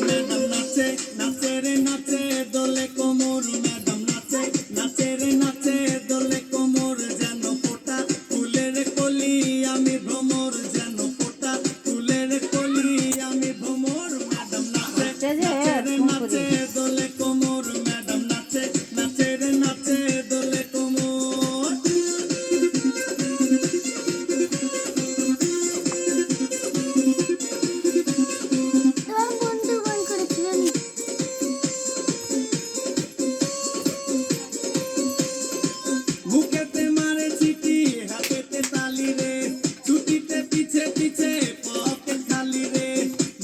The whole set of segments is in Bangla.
ম্যাডাম নাচে নাচে রে নাচে দোলে কোমর, ম্যাডাম নাচে নাচে রে নাচে দোলে কোমর, যেন ফোটা ফুলের কলি আমি ভ্রমর, যেন ফোটা ফুলের কলি আমি ভ্রমর। ম্যাডাম নাচে নাচে রে নাচে দোলে কোমর, ম্যাডাম নাচে নাচে রে নাচে দোলে কোমর। তোমার বন্ধু ফোন করেছিল নি? বুকেতে মারে চিঠি হাতেতে তালি রে, ছুটিতে পিছে পিছে পকেট খালি রে।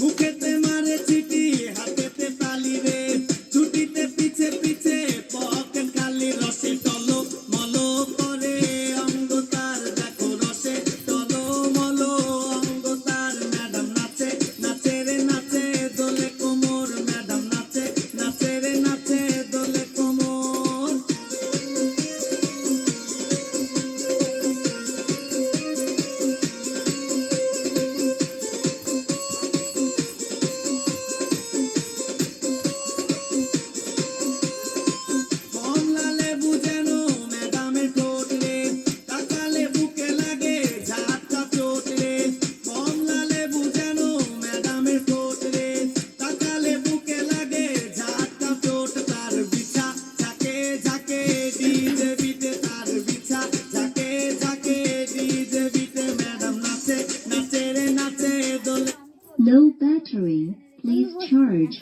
বুকেতে মারে চিঠি হাতেতে তালি রে, ছুটিতে পিছে পিছে পকেট খালি। রসে টলো মলো করে অঙ্গ তার, দেখো রসে টলো মলো অঙ্গ তার। ম্যাডাম নাচে নাচে রে নাচে দোলে কোমর, ম্যাডাম নাচে নাচে রে নাচে দোলে কোমর। কমলা লেবু যেন ম্যাডামের ঠোঁট রে, তাকালে বুকে লাগে ঝাটকা চোট রে। কমলা লেবু যেন ম্যাডামের ঠোঁট রে, তাকালে বুকে লাগে ঝাটকা চোট। তার বিছা ঝাঁকে ঝাঁকে ডিজে বিটে, তার বিছা ঝাঁকে ঝাঁকে ডিজে বিটে। ম্যাডাম নাচে নাচে রে নাচে দোলে। Low battery. Please charge.